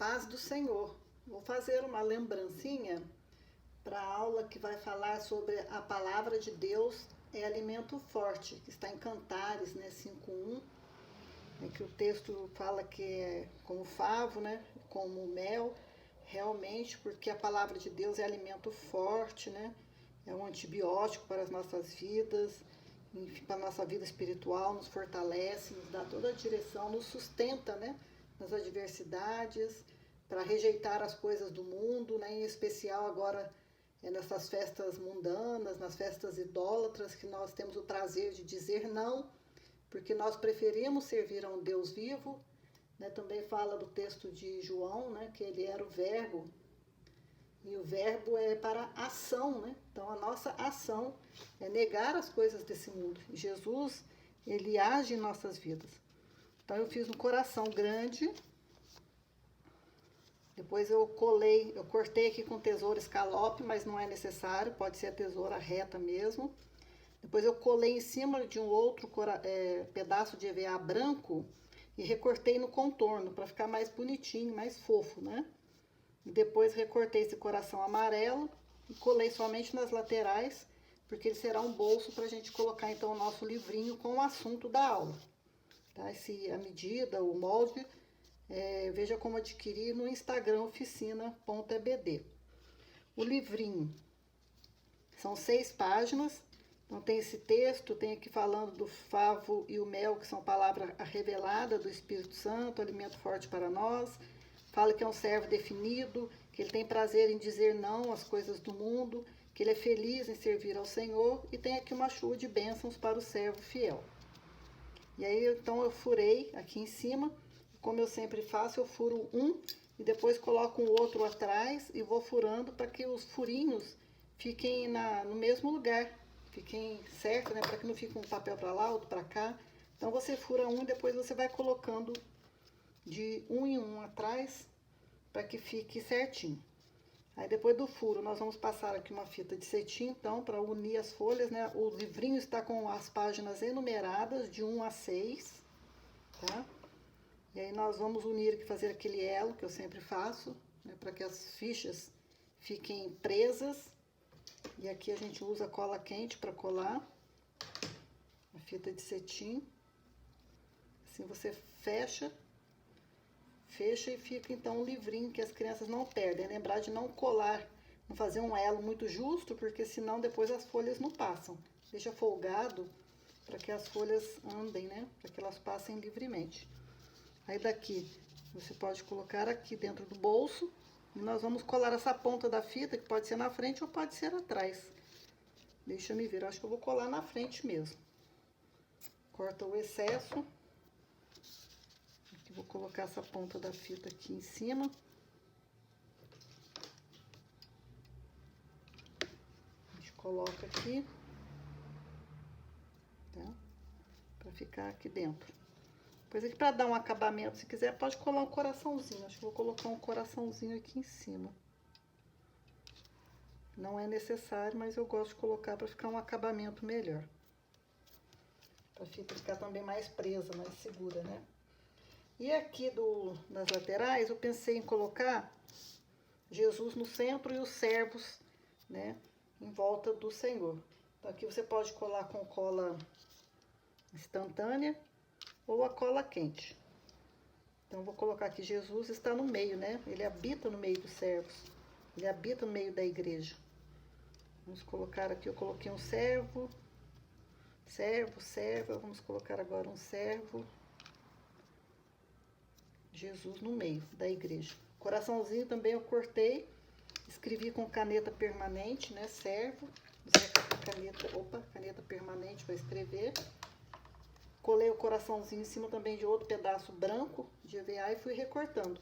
paz do Senhor. Vou fazer uma lembrancinha para a aula que vai falar sobre a palavra de Deus é alimento forte, que está em Cantares, né, 5:1, em que o texto fala que é como favo, né, como mel, realmente, porque a palavra de Deus é alimento forte, né, é um antibiótico para as nossas vidas, enfim, para a nossa vida espiritual, nos fortalece, nos dá toda a direção, nos sustenta, né, nas adversidades, para rejeitar as coisas do mundo, né, em especial agora nessas festas mundanas, nas festas idólatras, que nós temos o prazer de dizer não, porque nós preferimos servir a um Deus vivo, né? Também fala do texto de João, né, que ele era o verbo, e o verbo é para ação, né? Então a nossa ação é negar as coisas desse mundo. E Jesus, ele age em nossas vidas. Então eu fiz um coração grande, depois eu cortei aqui com tesoura escalope, mas não é necessário, pode ser a tesoura reta mesmo. Depois eu colei em cima de um outro pedaço de EVA branco e recortei no contorno para ficar mais bonitinho, mais fofo, né? E depois recortei esse coração amarelo e colei somente nas laterais, porque ele será um bolso para a gente colocar então o nosso livrinho com o assunto da aula. Tá? A medida, o molde, veja como adquirir no Instagram oficina.ebd. O livrinho são 6 páginas. Então tem esse texto, tem aqui falando do favo e o mel, que são palavras reveladas do Espírito Santo, alimento forte para nós. Fala que é um servo definido, que ele tem prazer em dizer não às coisas do mundo, que ele é feliz em servir ao Senhor, e tem aqui uma chuva de bênçãos para o servo fiel. E aí, então, eu furei aqui em cima, como eu sempre faço, eu furo um e depois coloco um outro atrás e vou furando para que os furinhos fiquem no mesmo lugar, fiquem certo, né? Para que não fique um papel para lá, outro para cá. Então você fura um e depois você vai colocando de um em um atrás para que fique certinho. Aí depois do furo nós vamos passar aqui uma fita de cetim, então, para unir as folhas, né? O livrinho está com as páginas enumeradas de 1 a 6, tá? E aí nós vamos unir aqui, fazer aquele elo que eu sempre faço, né? Para que as fichas fiquem presas. E aqui a gente usa cola quente para colar a fita de cetim. Assim você fecha e fica então um livrinho que as crianças não perdem. Lembrar de não colar, não fazer um elo muito justo, porque senão depois as folhas não passam. Deixa folgado para que as folhas andem, né? Para que elas passem livremente. Aí daqui você pode colocar aqui dentro do bolso. E nós vamos colar essa ponta da fita, que pode ser na frente ou pode ser atrás. Deixa eu me ver, eu acho que eu vou colar na frente mesmo. Corta o excesso. Aqui vou colocar essa ponta da fita aqui em cima. A gente coloca aqui, tá? Pra ficar aqui dentro. Depois aqui, pra dar um acabamento, se quiser, pode colar um coraçãozinho. Acho que vou colocar um coraçãozinho aqui em cima. Não é necessário, mas eu gosto de colocar para ficar um acabamento melhor. Para ficar também mais presa, mais segura, né? E aqui nas laterais, eu pensei em colocar Jesus no centro e os servos, né, em volta do Senhor. Então aqui você pode colar com cola instantânea ou a cola quente. Então eu vou colocar aqui, Jesus está no meio, né? Ele habita no meio dos servos. Ele habita no meio da igreja. Vamos colocar aqui, eu coloquei um servo, serva, vamos colocar agora um servo, Jesus no meio da igreja. Coraçãozinho também eu cortei, escrevi com caneta permanente, né, servo, caneta permanente para escrever. Colei o coraçãozinho em cima também de outro pedaço branco de EVA e fui recortando.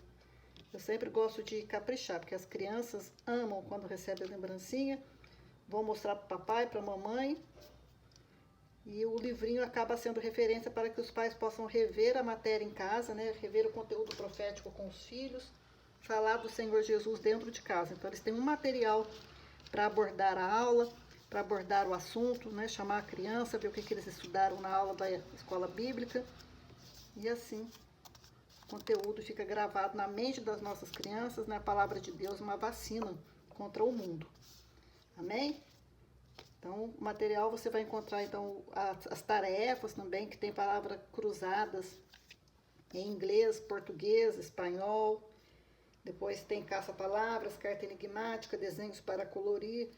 Eu sempre gosto de caprichar, porque as crianças amam quando recebem a lembrancinha. Vou mostrar para o papai, para a mamãe. E o livrinho acaba sendo referência para que os pais possam rever a matéria em casa, né? Rever o conteúdo profético com os filhos, falar do Senhor Jesus dentro de casa. Então, eles têm um material para abordar a aula, para abordar o assunto, né? Chamar a criança, ver o que eles estudaram na aula da escola bíblica. E assim, conteúdo fica gravado na mente das nossas crianças, né? A palavra de Deus, uma vacina contra o mundo. Amém? Então, o material você vai encontrar, então, as tarefas também, que tem palavras cruzadas em inglês, português, espanhol. Depois tem caça-palavras, carta enigmática, desenhos para colorir.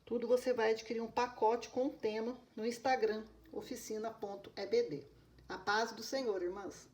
Tudo você vai adquirir um pacote com um tema no Instagram, oficina.ebd. A paz do Senhor, irmãs.